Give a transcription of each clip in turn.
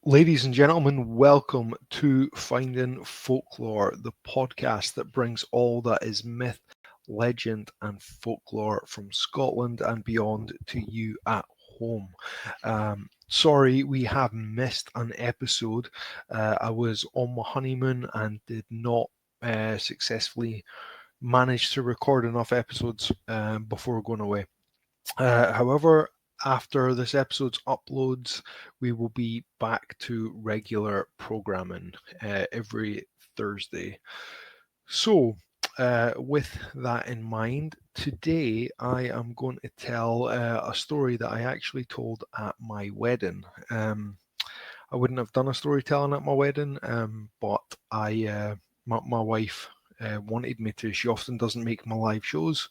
Ladies and gentlemen, welcome to Finding Folklore, the podcast that brings all that is myth, legend, and folklore from Scotland and beyond to you at home. Sorry, we have missed an episode. I was on my honeymoon and did not successfully manage to record enough episodes before going away. However, after this episode's uploads, we will be back to regular programming every Thursday. So, with that in mind, today I am going to tell a story that I actually told at my wedding. I wouldn't have done a storytelling at my wedding, but my wife wanted me to. She often doesn't make my live shows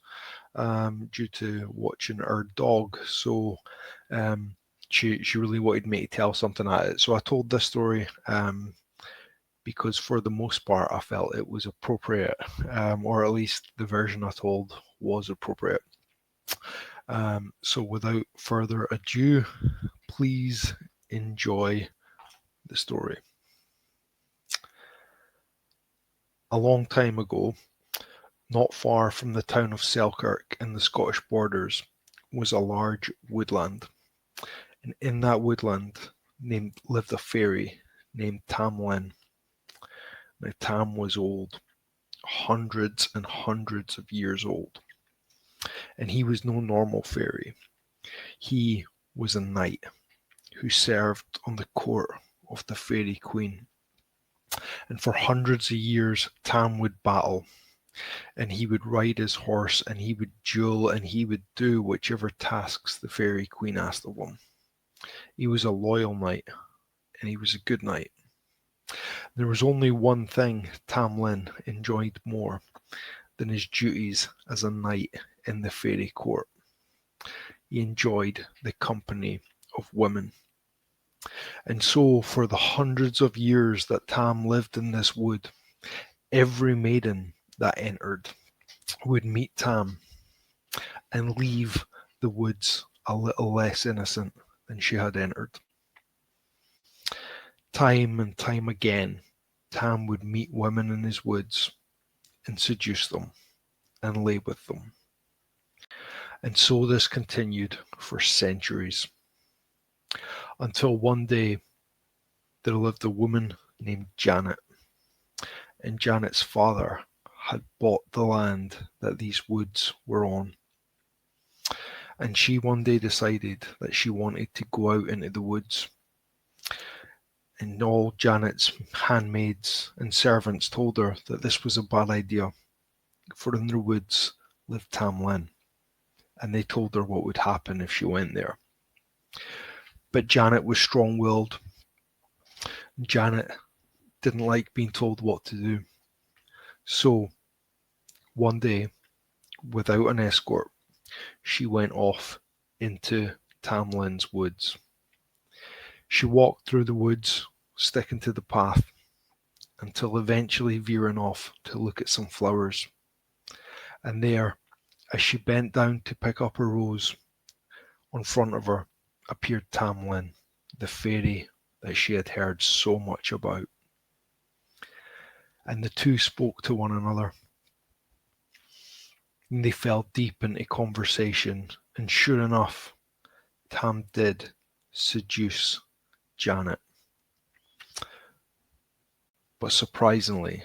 due to watching her dog. So she really wanted me to tell something at it. So I told this story because for the most part I felt it was appropriate, or at least the version I told was appropriate. So without further ado, please enjoy the story. A long time ago, not far from the town of Selkirk in the Scottish borders, was a large woodland. And in that woodland lived a fairy named Tam Lin. Now Tam was old, hundreds and hundreds of years old. And he was no normal fairy. He was a knight who served on the court of the Faerie Queen. And for hundreds of years, Tam would battle, and he would ride his horse, and he would duel, and he would do whichever tasks the Faerie Queen asked of him. He was a loyal knight, and he was a good knight. There was only one thing Tam Lin enjoyed more than his duties as a knight in the fairy court. He enjoyed the company of women. And so, for the hundreds of years that Tam lived in this wood, every maiden that entered would meet Tam and leave the woods a little less innocent than she had entered. Time and time again, Tam would meet women in his woods and seduce them and lay with them. And so this continued for centuries, until one day there lived a woman named Janet, and Janet's father had bought the land that these woods were on. And she one day decided that she wanted to go out into the woods. And all Janet's handmaids and servants told her that this was a bad idea, for in their woods lived Tam Lin, and they told her what would happen if she went there. But Janet was strong-willed. Janet didn't like being told what to do. So, one day, without an escort, she went off into Tam Lin's woods. She walked through the woods, sticking to the path, until eventually veering off to look at some flowers. And there, as she bent down to pick up a rose, in front of her appeared Tam Lin, the fairy that she had heard so much about. And the two spoke to one another. And they fell deep into conversation, and sure enough, Tam did seduce Janet. But surprisingly,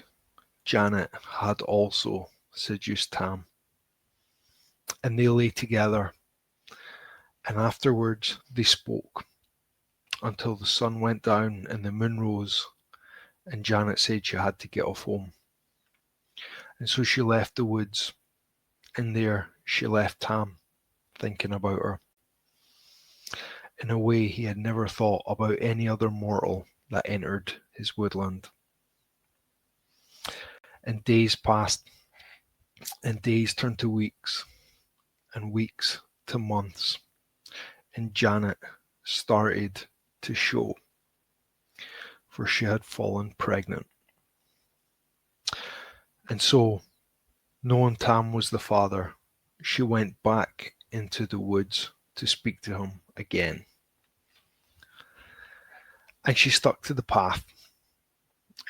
Janet had also seduced Tam. And they lay together, and afterwards they spoke until the sun went down and the moon rose, and Janet said she had to get off home. And so she left the woods, and there she left Tam, thinking about her in a way he had never thought about any other mortal that entered his woodland. And days passed, and days turned to weeks, and weeks to months, and Janet started to show, for she had fallen pregnant. And so, knowing Tam was the father, she went back into the woods to speak to him again. And she stuck to the path,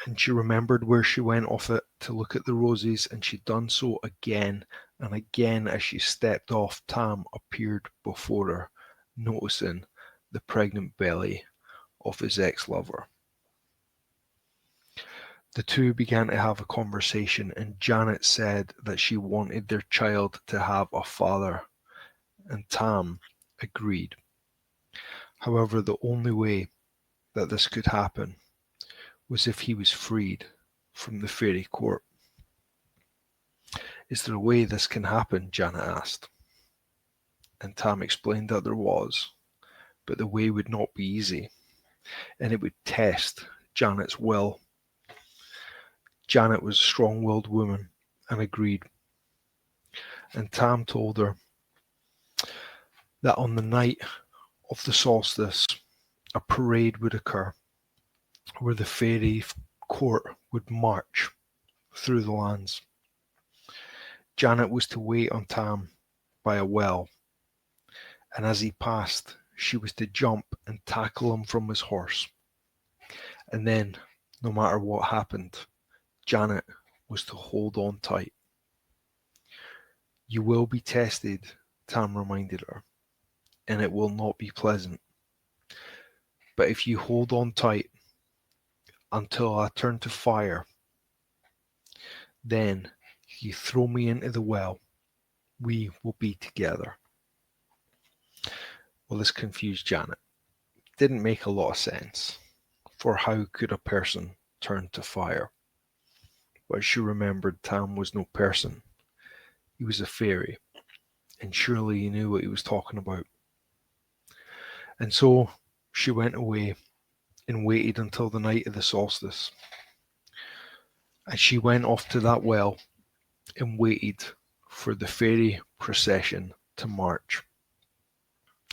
and she remembered where she went off it to look at the roses, and she'd done so again and again as she stepped off. Tam appeared before her, noticing the pregnant belly of his ex-lover. The two began to have a conversation, and Janet said that she wanted their child to have a father, and Tam agreed. However, the only way that this could happen was if he was freed from the fairy court. "Is there a way this can happen?" Janet asked. And Tam explained that there was, but the way would not be easy, and it would test Janet's will. Janet was a strong-willed woman and agreed. And Tam told her that on the night of the solstice, a parade would occur where the fairy court would march through the lands. Janet was to wait on Tam by a well, and as he passed, she was to jump and tackle him from his horse. And then, no matter what happened, Janet was to hold on tight. "You will be tested," Tam reminded her, "and it will not be pleasant. But if you hold on tight until I turn to fire, then you throw me into the well, we will be together." Well, this confused Janet. It didn't make a lot of sense, for how could a person turn to fire? But she remembered Tam was no person. He was a fairy, and surely he knew what he was talking about. And so she went away and waited until the night of the solstice. And she went off to that well and waited for the fairy procession to march.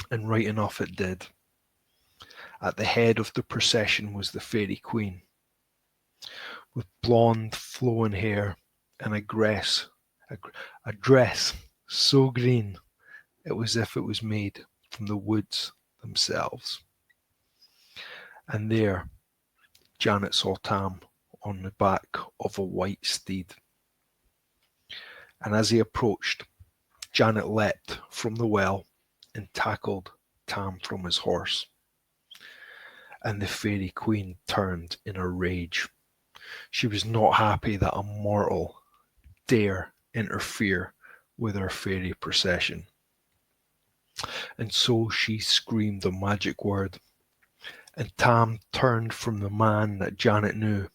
And right enough it did. At the head of the procession was the Faerie Queen, with blonde flowing hair and a dress so green it was as if it was made from the woods themselves. And there Janet saw Tam on the back of a white steed. And as he approached, Janet leapt from the well and tackled Tam from his horse. And the Faerie Queen turned in a rage. She was not happy that a mortal dare interfere with her fairy procession. And so she screamed the magic word, and Tam turned from the man that Janet knew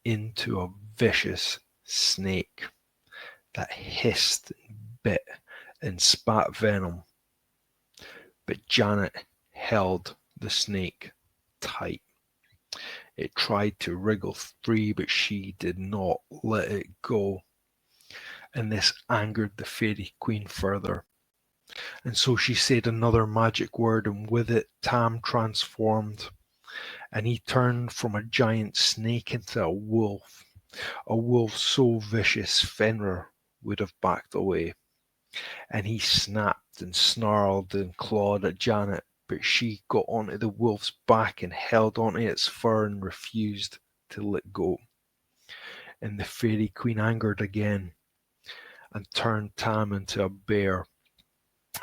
into a vicious snake that hissed and bit and spat venom. But Janet held the snake tight. It tried to wriggle free, but she did not let it go. And this angered the Faerie Queen further. And so she said another magic word, and with it Tam transformed. And he turned from a giant snake into a wolf so vicious Fenrir would have backed away. And he snapped and snarled and clawed at Janet, but she got onto the wolf's back and held onto its fur and refused to let go. And the Faerie Queen angered again and turned Tam into a bear,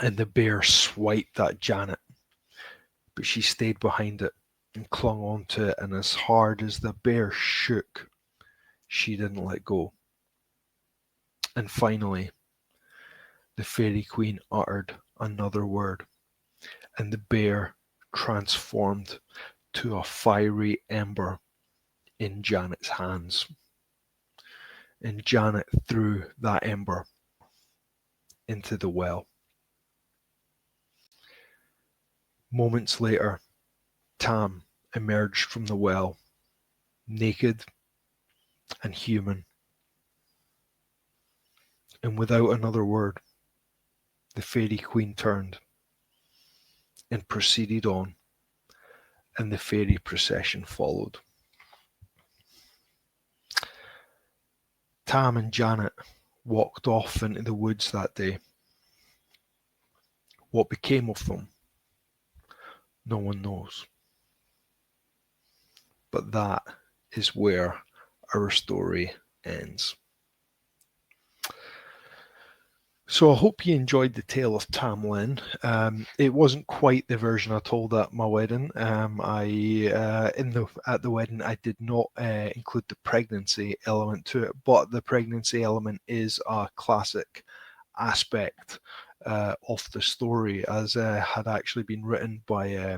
and the bear swiped at Janet, but she stayed behind it and clung onto it, and as hard as the bear shook, she didn't let go. And finally, the Faerie Queen uttered another word, and the bear transformed to a fiery ember in Janet's hands. And Janet threw that ember into the well. Moments later, Tam emerged from the well, naked and human. And without another word, the Faerie Queen turned and proceeded on, and the fairy procession followed. Tam and Janet walked off into the woods that day. What became of them, no one knows. but that is where our story ends. So I hope you enjoyed the tale of Tam Lin. It wasn't quite the version I told at my wedding. At the wedding I did not include the pregnancy element to it, but the pregnancy element is a classic aspect of the story, as had actually been written by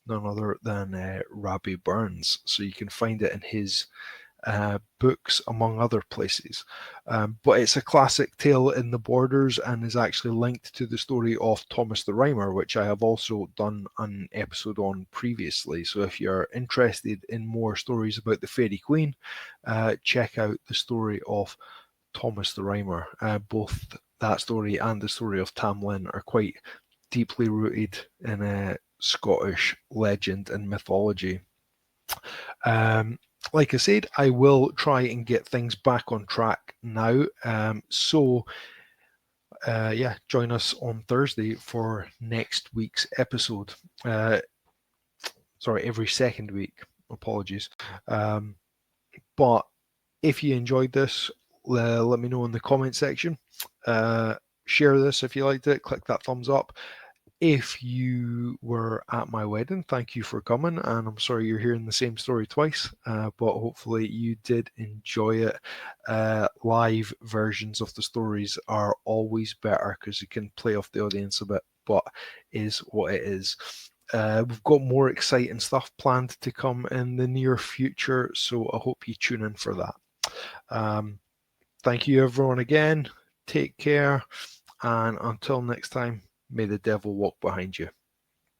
none other than Rabbie Burns. So you can find it in his books, among other places. But it's a classic tale in the borders and is actually linked to the story of Thomas the Rhymer, which I have also done an episode on previously. So if you're interested in more stories about the Faerie Queen, check out the story of Thomas the Rhymer. Both that story and the story of Tam Lin are quite deeply rooted in Scottish legend and mythology. Like I said, I will try and get things back on track now. Join us on Thursday for next week's episode. Every second week. Apologies. But if you enjoyed this, let me know in the comment section. Share this if you liked it. Click that thumbs up. If you were at my wedding, thank you for coming, and I'm sorry you're hearing the same story twice, but hopefully you did enjoy it. Live versions of the stories are always better because you can play off the audience a bit, but is what it is. We've got more exciting stuff planned to come in the near future, so I hope you tune in for that. Thank you everyone again. Take care, and until next time, may the devil walk behind you.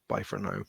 Bye for now.